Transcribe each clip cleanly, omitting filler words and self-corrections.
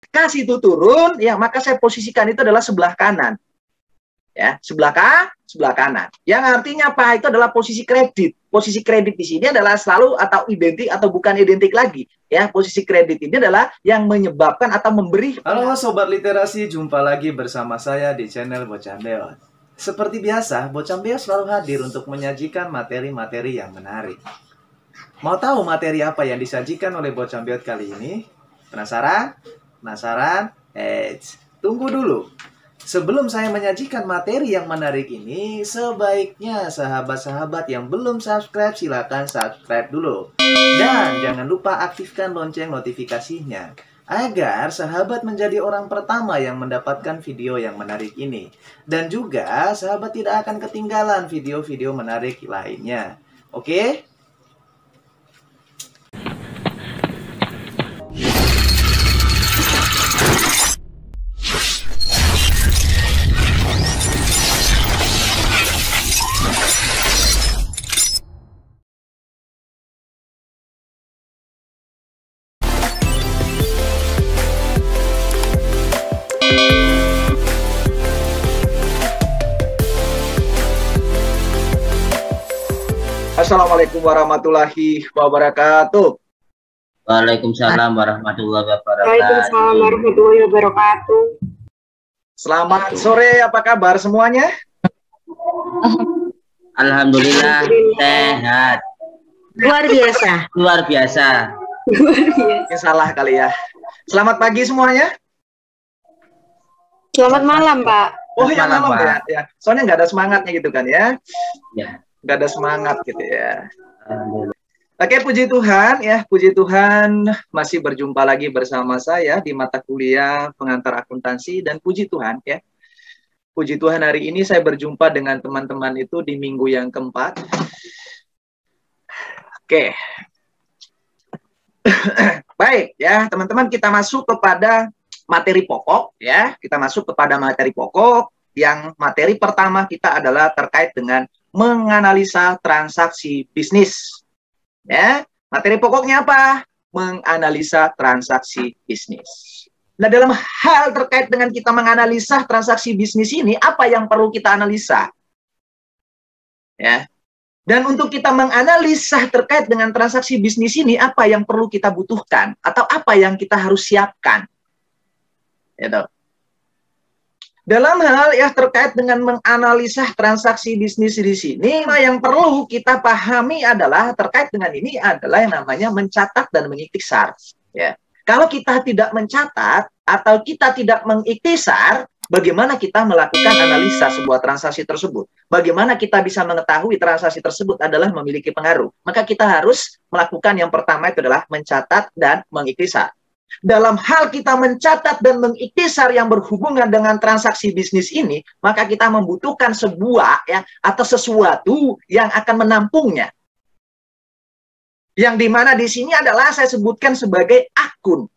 kasih itu turun, ya maka saya posisikan itu adalah sebelah kanan. Ya, sebelah kanan. Yang artinya apa? Itu adalah posisi kredit. Posisi kredit di sini adalah selalu atau identik atau bukan identik lagi. Ya, posisi kredit ini adalah yang menyebabkan atau memberi. Halo Sobat Literasi, jumpa lagi bersama saya di channel Bocambeot. Seperti biasa, Bocambeot selalu hadir untuk menyajikan materi-materi yang menarik. Mau tahu materi apa yang disajikan oleh Bocambeot kali ini? Penasaran? Penasaran? Tunggu dulu. Sebelum saya menyajikan materi yang menarik ini, sebaiknya sahabat-sahabat yang belum subscribe silakan subscribe dulu. Dan jangan lupa aktifkan lonceng notifikasinya, agar sahabat menjadi orang pertama yang mendapatkan video yang menarik ini. Dan juga sahabat tidak akan ketinggalan video-video menarik lainnya. Oke? Assalamualaikum warahmatullahi wabarakatuh. Waalaikumsalam warahmatullahi wabarakatuh. Waalaikumsalam warahmatullahi wabarakatuh. Selamat sore, apa kabar semuanya? Alhamdulillah sehat. Luar biasa. Luar biasa. Ini salah kali ya. Selamat pagi semuanya. Selamat malam, Pak. Oh ya Malam, malam Pak. ya. Soalnya nggak ada semangatnya gitu kan ya. Ya. Nggak ada semangat gitu ya. Alhamdulillah. Oke, puji Tuhan ya, puji Tuhan masih berjumpa lagi bersama saya di mata kuliah pengantar akuntansi, dan puji Tuhan ya. Puji Tuhan hari ini saya berjumpa dengan teman-teman itu di minggu yang keempat. Oke. Baik ya, teman-teman, kita masuk kepada materi pokok ya. Kita masuk kepada materi pokok. Yang materi pertama kita adalah terkait dengan menganalisa transaksi bisnis. Ya, materi pokoknya apa? Menganalisa transaksi bisnis. Nah, dalam hal terkait dengan kita menganalisa transaksi bisnis ini, apa yang perlu kita analisa? Ya. Dan untuk kita menganalisa terkait dengan transaksi bisnis ini, apa yang perlu kita butuhkan atau apa yang kita harus siapkan? Gitu. Dalam hal ya terkait dengan menganalisa transaksi bisnis di sini, yang perlu kita pahami adalah terkait dengan ini adalah yang namanya mencatat dan mengiktisar. Ya, kalau kita tidak mencatat atau kita tidak mengiktisar, bagaimana kita melakukan analisa sebuah transaksi tersebut? Bagaimana kita bisa mengetahui transaksi tersebut adalah memiliki pengaruh? Maka kita harus melakukan yang pertama itu adalah mencatat dan mengiktisar. Dalam hal kita mencatat dan mengiktisar yang berhubungan dengan transaksi bisnis ini, maka kita membutuhkan sebuah ya atau sesuatu yang akan menampungnya. Yang dimana di sini adalah saya sebutkan sebagai akun.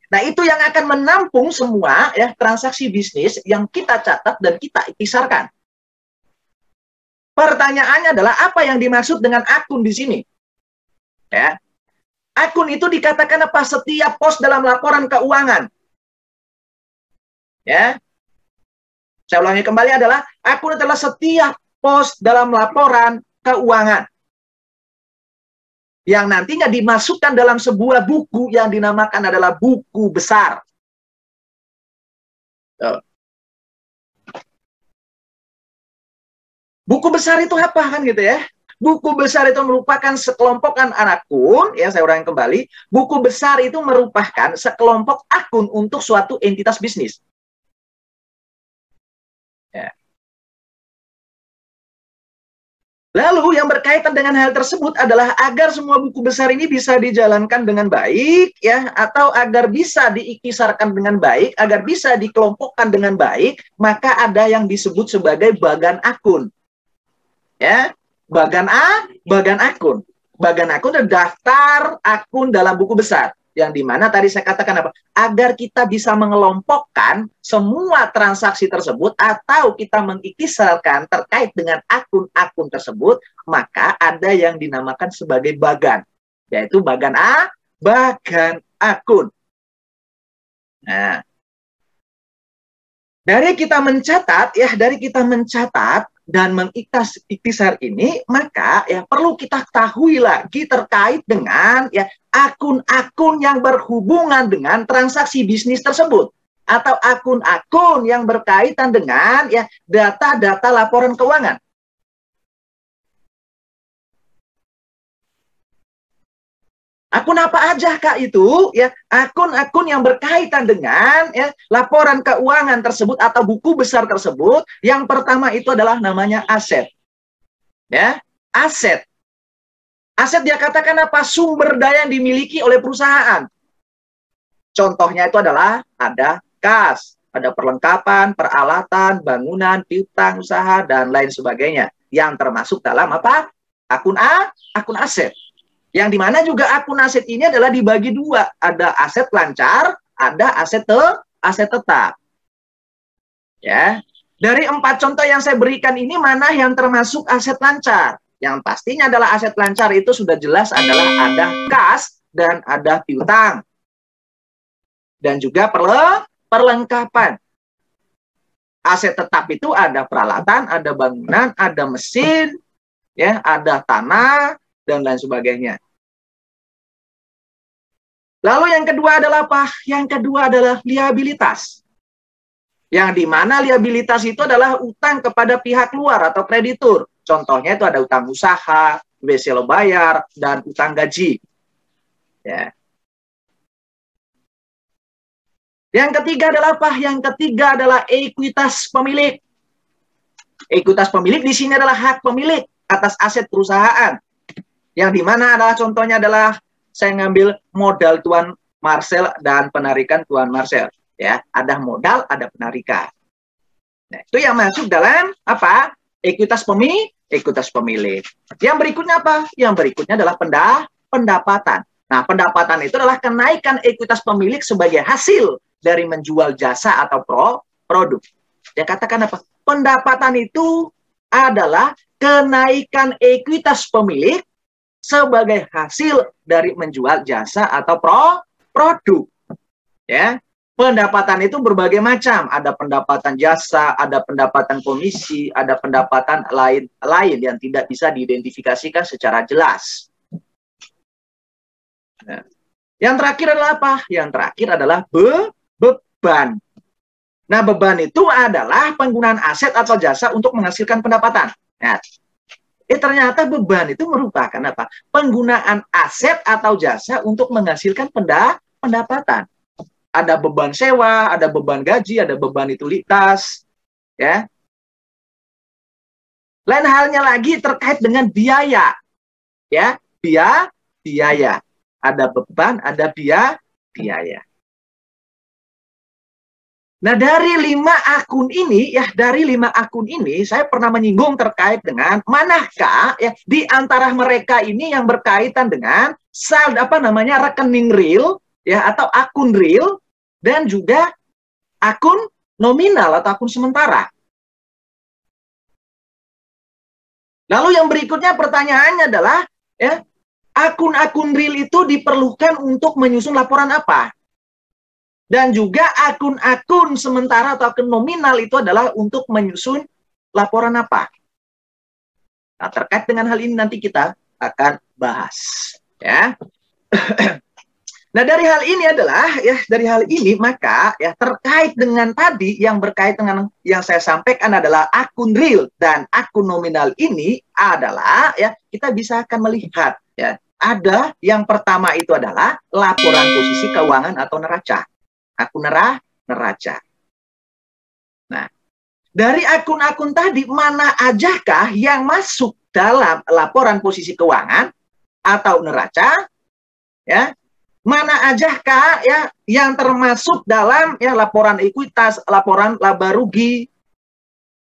Nah, itu yang akan menampung semua ya transaksi bisnis yang kita catat dan kita iktisarkan. Pertanyaannya adalah apa yang dimaksud dengan akun di sini? Ya. Akun itu dikatakan apa? Setiap pos dalam laporan keuangan. Ya. Saya ulangi kembali adalah akun adalah setiap pos dalam laporan keuangan. Yang nantinya dimasukkan dalam sebuah buku yang dinamakan adalah buku besar. Tuh. Buku besar itu apa kan gitu ya? Buku besar itu merupakan sekelompokan akun, ya saya ulangi kembali, buku besar itu merupakan sekelompok akun untuk suatu entitas bisnis. Ya. Lalu yang berkaitan dengan hal tersebut adalah agar semua buku besar ini bisa dijalankan dengan baik, ya, atau agar bisa diiktisarkan dengan baik, agar bisa dikelompokkan dengan baik, maka ada yang disebut sebagai bagan akun. Ya. Bagan akun. Bagan akun adalah daftar akun dalam buku besar. Yang dimana tadi saya katakan apa? Agar kita bisa mengelompokkan semua transaksi tersebut atau kita mengiktisarkan terkait dengan akun-akun tersebut, maka ada yang dinamakan sebagai bagan. Yaitu bagan akun. Nah, dari kita mencatat dan mengiktisar ini, maka ya perlu kita ketahui lagi terkait dengan ya akun-akun yang berhubungan dengan transaksi bisnis tersebut atau akun-akun yang berkaitan dengan ya data-data laporan keuangan. Akun apa aja Kak itu? Ya, akun-akun yang berkaitan dengan ya laporan keuangan tersebut atau buku besar tersebut. Yang pertama itu adalah namanya aset. Ya, aset. Aset dia katakan apa? Sumber daya yang dimiliki oleh perusahaan. Contohnya itu adalah ada kas, ada perlengkapan, peralatan, bangunan, piutang usaha dan lain sebagainya. Yang termasuk dalam apa? Akun aset. Yang dimana juga akun aset ini adalah dibagi dua. Ada aset lancar, ada aset tetap. Ya, dari 4 contoh yang saya berikan ini, mana yang termasuk aset lancar? Yang pastinya adalah aset lancar itu sudah jelas adalah ada kas dan ada piutang. Dan juga perlengkapan. Aset tetap itu ada peralatan, ada bangunan, ada mesin, ya, ada tanah, dan lain sebagainya. Lalu yang kedua adalah apa? Yang kedua adalah liabilitas. Yang dimana liabilitas itu adalah utang kepada pihak luar atau kreditur. Contohnya itu ada utang usaha, WC lo bayar, dan utang gaji. Ya. Yang ketiga adalah apa? Yang ketiga adalah ekuitas pemilik. Ekuitas pemilik di sini adalah hak pemilik atas aset perusahaan. Yang dimana adalah contohnya adalah saya ngambil modal Tuan Marcel dan penarikan Tuan Marcel. Ya, ada modal, ada penarikan. Nah, itu yang masuk dalam apa? Ekuitas pemilik. Yang berikutnya apa? Yang berikutnya adalah pendapatan. Nah, pendapatan itu adalah kenaikan ekuitas pemilik sebagai hasil dari menjual jasa atau produk. Ya, katakan apa? Pendapatan itu adalah kenaikan ekuitas pemilik sebagai hasil dari menjual jasa atau produk. Ya, pendapatan itu berbagai macam. Ada pendapatan jasa, ada pendapatan komisi, ada pendapatan lain yang tidak bisa diidentifikasikan secara jelas. Nah, yang terakhir adalah apa? Yang terakhir adalah beban. Nah, beban itu adalah penggunaan aset atau jasa untuk menghasilkan pendapatan. Nah, ternyata beban itu merupakan apa? Penggunaan aset atau jasa untuk menghasilkan pendapatan. Ada beban sewa, ada beban gaji, ada beban utilitas, ya. Lain halnya lagi terkait dengan biaya, ya, biaya. Ada beban, ada biaya. Nah, dari 5 akun ini, saya pernah menyinggung terkait dengan manakah ya di antara mereka ini yang berkaitan dengan rekening real ya atau akun real dan juga akun nominal atau akun sementara. Lalu yang berikutnya pertanyaannya adalah ya akun-akun real itu diperlukan untuk menyusun laporan apa? Dan juga akun-akun sementara atau akun nominal itu adalah untuk menyusun laporan apa? Nah, terkait dengan hal ini nanti kita akan bahas. Ya. Nah, dari hal ini maka ya terkait dengan tadi yang berkaitan dengan yang saya sampaikan adalah akun real dan akun nominal ini adalah ya kita bisa akan melihat ya ada yang pertama itu adalah laporan posisi keuangan atau neraca. Akun neraca. Nah, dari akun-akun tadi, mana ajakah yang masuk dalam laporan posisi keuangan atau neraca? Ya, mana ajakah ya yang termasuk dalam ya laporan ekuitas, laporan laba rugi?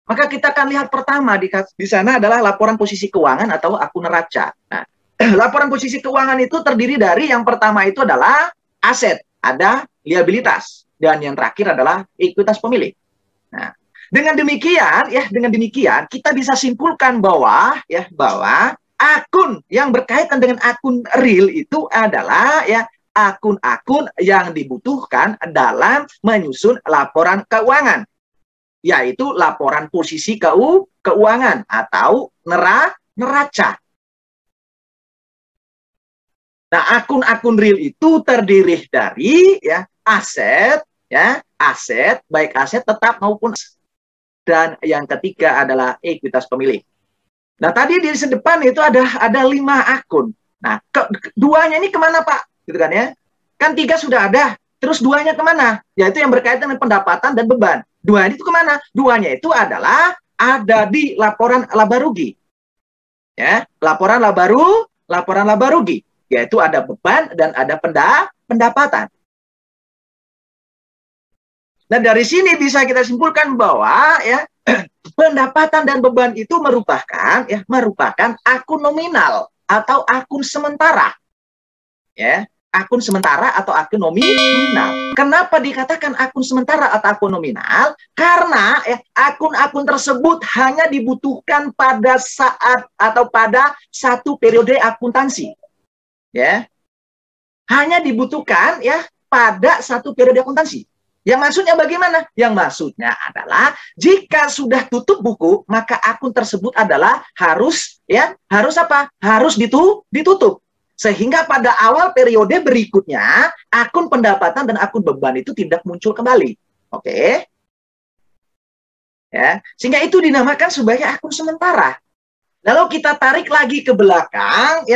Maka kita akan lihat pertama di sana adalah laporan posisi keuangan atau akun neraca. Nah, laporan posisi keuangan itu terdiri dari yang pertama itu adalah aset. Ada liabilitas dan yang terakhir adalah ekuitas pemilik. Nah, dengan demikian kita bisa simpulkan bahwa akun yang berkaitan dengan akun real itu adalah ya akun-akun yang dibutuhkan dalam menyusun laporan keuangan, yaitu laporan posisi keuangan atau neraca. Nah, akun-akun real itu terdiri dari aset, baik aset tetap maupun, dan yang ketiga adalah ekuitas pemilik. Nah, tadi di depan itu ada 5 akun. Nah, duanya ini kemana, Pak? Gitu kan ya? Kan 3 sudah ada, terus 2-nya kemana? Yaitu yang berkaitan dengan pendapatan dan beban. 2 itu kemana? 2-nya itu adalah ada di laporan laba rugi. Ya, laporan laba rugi. Yaitu ada beban dan ada pendapatan. Nah, dari sini bisa kita simpulkan bahwa pendapatan dan beban itu merupakan akun nominal atau akun sementara. Ya, akun sementara atau akun nominal. Kenapa dikatakan akun sementara atau akun nominal? Karena akun-akun tersebut hanya dibutuhkan pada saat atau pada satu periode akuntansi. Ya, hanya dibutuhkan pada satu periode akuntansi. Yang maksudnya bagaimana? Yang maksudnya adalah jika sudah tutup buku, maka akun tersebut adalah harus apa? Harus ditutup. Sehingga pada awal periode berikutnya akun pendapatan dan akun beban itu tidak muncul kembali. Oke? Ya, sehingga itu dinamakan sebagai akun sementara. Lalu kita tarik lagi ke belakang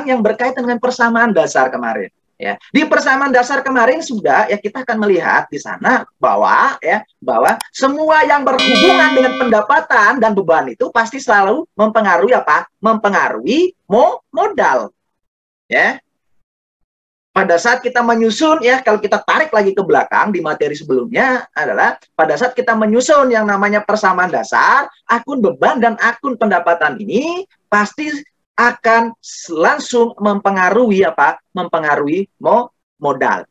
yang berkaitan dengan persamaan dasar kemarin. Ya, di persamaan dasar kemarin sudah kita akan melihat di sana bahwa semua yang berhubungan dengan pendapatan dan beban itu pasti selalu mempengaruhi apa? Mempengaruhi modal. Ya. Pada saat kita menyusun kalau kita tarik lagi ke belakang di materi sebelumnya adalah pada saat kita menyusun yang namanya persamaan dasar, akun beban dan akun pendapatan ini pasti akan langsung mempengaruhi apa? Mempengaruhi modal.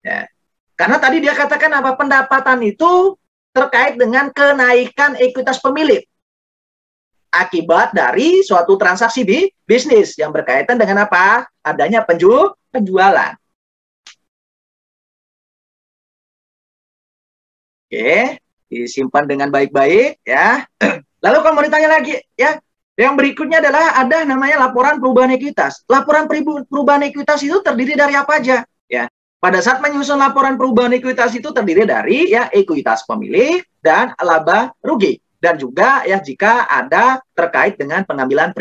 Ya. Karena tadi dia katakan apa? Pendapatan itu terkait dengan kenaikan ekuitas pemilik akibat dari suatu transaksi bisnis yang berkaitan dengan apa? Adanya penjualan. Oke, disimpan dengan baik-baik ya. Lalu kalau mau ditanya lagi yang berikutnya adalah ada namanya laporan perubahan ekuitas. Laporan perubahan ekuitas itu terdiri dari apa aja? Ya, pada saat menyusun laporan perubahan ekuitas itu terdiri dari ekuitas pemilik dan laba rugi, dan juga jika ada terkait dengan pengambilan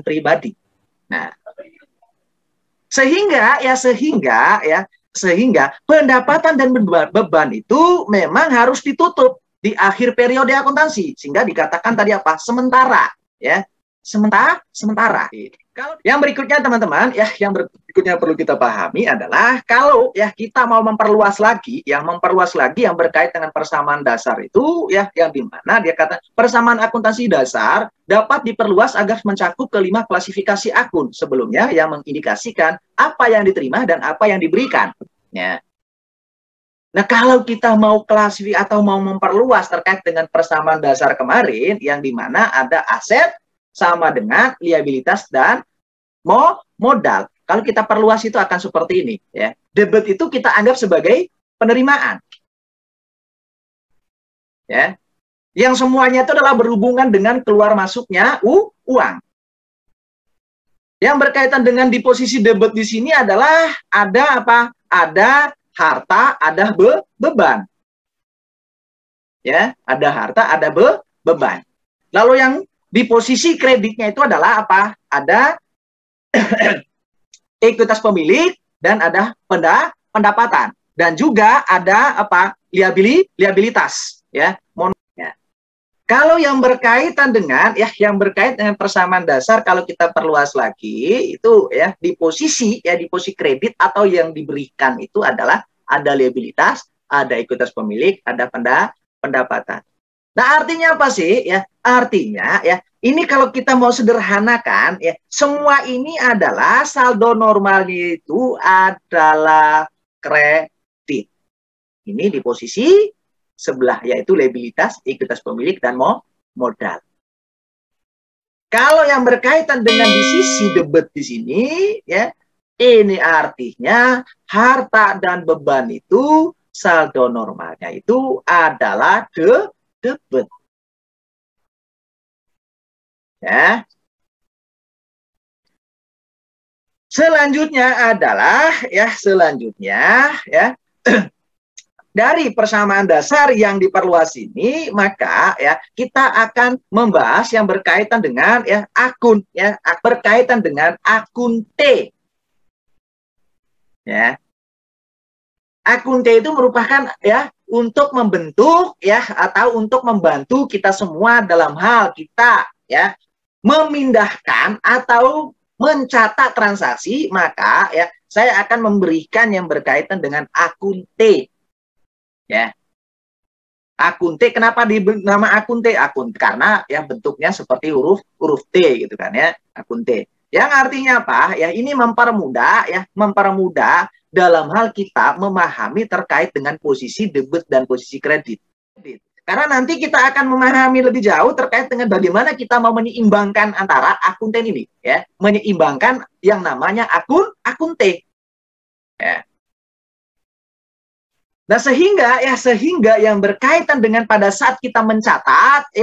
pribadi. Nah, sehingga pendapatan dan beban itu memang harus ditutup di akhir periode akuntansi, sehingga dikatakan tadi apa? Sementara, sementara. Kalau yang berikutnya teman-teman, yang berikutnya perlu kita pahami adalah kalau kita mau memperluas lagi yang berkait dengan persamaan dasar itu yang dimana dia kata persamaan akuntansi dasar dapat diperluas agar mencakup kelima klasifikasi akun sebelumnya yang mengindikasikan apa yang diterima dan apa yang diberikan. Ya. Nah, kalau kita mau klasifikasi atau mau memperluas terkait dengan persamaan dasar kemarin, yang dimana ada aset sama dengan liabilitas dan modal. Kalau kita perluas itu akan seperti ini. Ya. Debit itu kita anggap sebagai penerimaan. Ya. Yang semuanya itu adalah berhubungan dengan keluar masuknya uang. Yang berkaitan dengan di posisi debit di sini adalah ada apa? Ada harta, ada beban. Ya, ada harta, ada beban. Lalu yang di posisi kreditnya itu adalah apa? Ada ekuitas pemilik dan ada pendapatan. Dan juga ada apa? Liabilitas, ya. Kalau yang berkaitan dengan persamaan dasar, kalau kita perluas lagi itu di posisi kredit atau yang diberikan itu adalah ada liabilitas, ada ekuitas pemilik, ada pendapatan. Nah, artinya apa sih? Artinya ini kalau kita mau sederhanakan semua ini adalah saldo normalnya itu adalah kredit. Ini di posisi sebelah, yaitu liabilitas, ekuitas pemilik, dan modal. Kalau yang berkaitan dengan di sisi debit di sini, ya, ini artinya harta dan beban itu saldo normalnya itu adalah debit. Ya. Selanjutnya adalah dari persamaan dasar yang diperluas ini, maka ya kita akan membahas yang berkaitan dengan akun, berkaitan dengan akun T. Ya. Akun T itu merupakan untuk membentuk atau untuk membantu kita semua dalam hal kita memindahkan atau mencatat transaksi, maka saya akan memberikan yang berkaitan dengan akun T. Ya. Akun T, kenapa nama akun T? Akun karena bentuknya seperti huruf T gitu kan ya, akun T. Yang artinya apa? Ini mempermudah dalam hal kita memahami terkait dengan posisi debit dan posisi kredit. Karena nanti kita akan memahami lebih jauh terkait dengan bagaimana kita mau menyeimbangkan antara akun T ini, menyeimbangkan yang namanya akun T. Ya. Nah, sehingga yang berkaitan dengan pada saat kita mencatat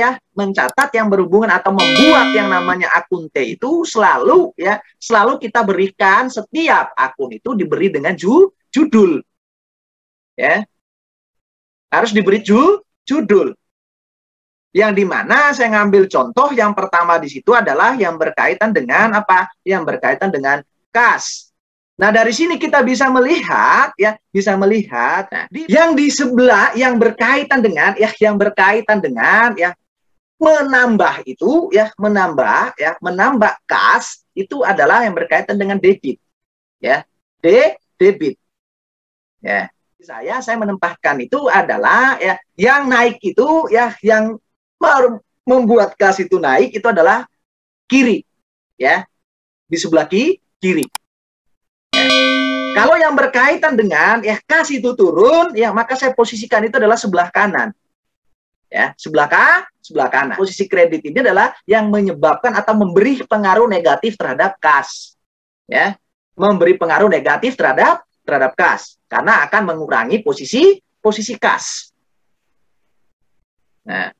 yang berhubungan atau membuat yang namanya akun T itu selalu kita berikan, setiap akun itu diberi dengan judul. Ya. Harus diberi judul. Yang dimana saya ngambil contoh yang pertama di situ adalah yang berkaitan dengan apa? Yang berkaitan dengan kas. Nah, dari sini kita bisa melihat nah, yang di sebelah yang berkaitan dengan menambah itu menambah kas itu adalah yang berkaitan dengan debit. Ya. Debit. Ya. Saya menempatkan itu adalah yang naik itu yang membuat kas itu naik itu adalah kiri. Ya. Di sebelah kiri. Kalau yang berkaitan dengan kas itu turun, maka saya posisikan itu adalah sebelah kanan. Ya, sebelah kanan. Posisi kredit ini adalah yang menyebabkan atau memberi pengaruh negatif terhadap kas. Ya, memberi pengaruh negatif terhadap kas karena akan mengurangi posisi kas. Nah.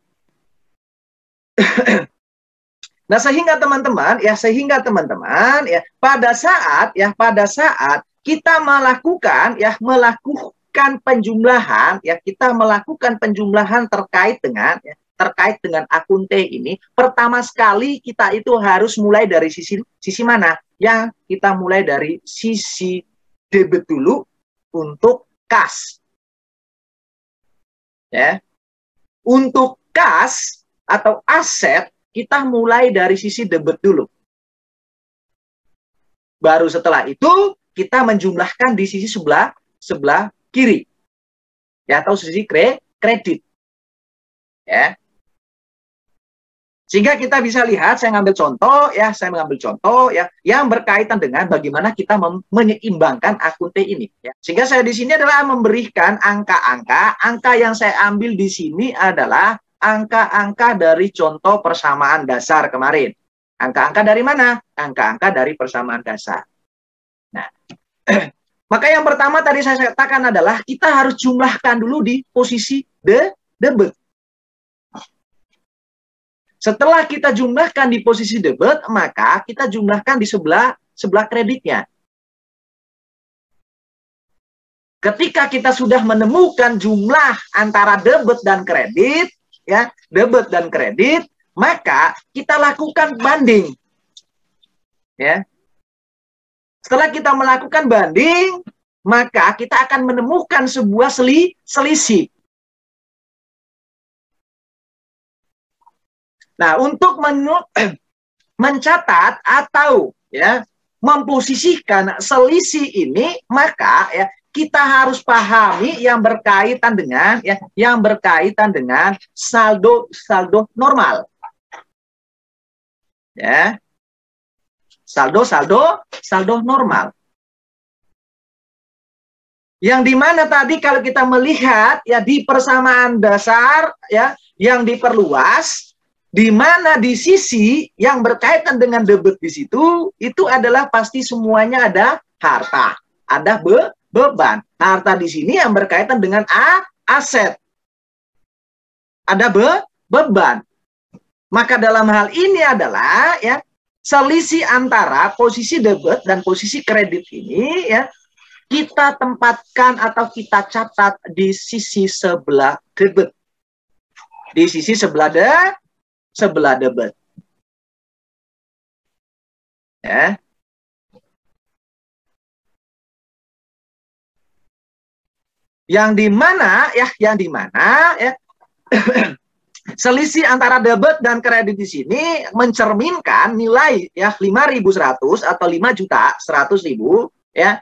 Nah, sehingga teman-teman pada saat kita melakukan penjumlahan kita melakukan penjumlahan terkait dengan akun T ini, pertama sekali kita itu harus mulai dari sisi mana? Yang kita mulai dari sisi debit dulu untuk kas. Ya. Untuk kas atau aset kita mulai dari sisi debit dulu. Baru setelah itu kita menjumlahkan di sisi sebelah kiri. Ya, atau sisi kredit. Ya. Sehingga kita bisa lihat, saya mengambil contoh yang berkaitan dengan bagaimana kita menyeimbangkan akun T ini. Ya. Sehingga saya di sini adalah memberikan angka yang saya ambil di sini adalah angka-angka dari contoh persamaan dasar kemarin. Angka-angka dari mana? Angka-angka dari persamaan dasar. Nah, maka yang pertama tadi saya katakan adalah kita harus jumlahkan dulu di posisi debit. Setelah kita jumlahkan di posisi debit, maka kita jumlahkan di sebelah kreditnya. Ketika kita sudah menemukan jumlah antara debit dan kredit, maka kita lakukan banding. Ya. Setelah kita melakukan banding, maka kita akan menemukan sebuah selisih. Nah, untuk mencatat atau memposisikan selisih ini, maka kita harus pahami yang berkaitan dengan saldo normal. Ya. Saldo normal. Yang dimana tadi kalau kita melihat di persamaan dasar yang diperluas, Di mana di sisi yang berkaitan dengan debit di situ, itu adalah pasti semuanya ada harta, ada beban. Harta di sini yang berkaitan dengan aset, ada beban. Maka dalam hal ini adalah ya selisih antara posisi debit dan posisi kredit ini ya kita tempatkan atau kita catat di sisi sebelah debit. Di sisi sebelah debit. Ya. Yang di mana ya selisih antara debit dan kredit di sini mencerminkan nilai ya 5.100 atau 5.100.000 ya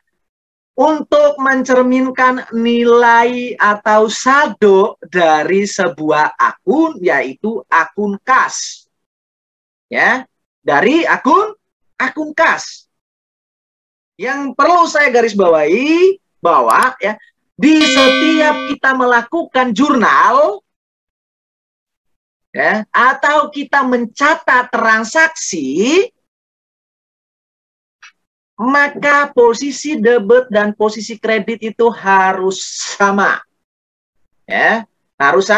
untuk mencerminkan nilai atau saldo dari sebuah akun, yaitu akun kas. Ya, dari akun kas. Yang perlu saya garis bawahi bahwa ya di setiap kita melakukan jurnal ya atau kita mencatat transaksi, maka posisi debit dan posisi kredit itu harus sama. Ya, harus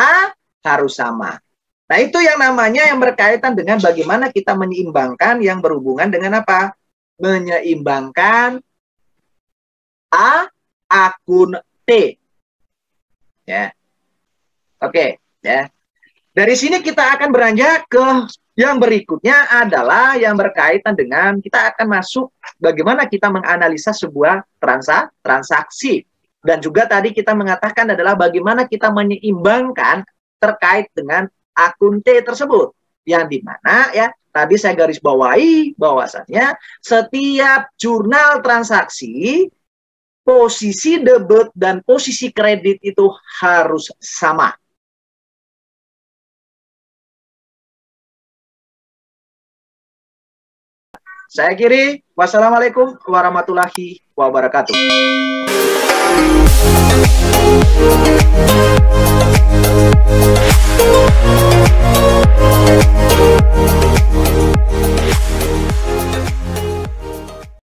sama. Nah, itu yang namanya yang berkaitan dengan bagaimana kita menyeimbangkan yang berhubungan dengan apa? Menyeimbangkan akun T. Ya. Oke, ya. Dari sini kita akan beranjak ke yang berikutnya adalah yang berkaitan dengan kita akan masuk bagaimana kita menganalisa sebuah transaksi. Dan juga tadi kita mengatakan adalah bagaimana kita menyeimbangkan terkait dengan akun T tersebut. Yang dimana ya tadi saya garis bawahi bahwasannya setiap jurnal transaksi posisi debit dan posisi kredit itu harus sama. Saya akhiri. Wassalamualaikum warahmatullahi wabarakatuh.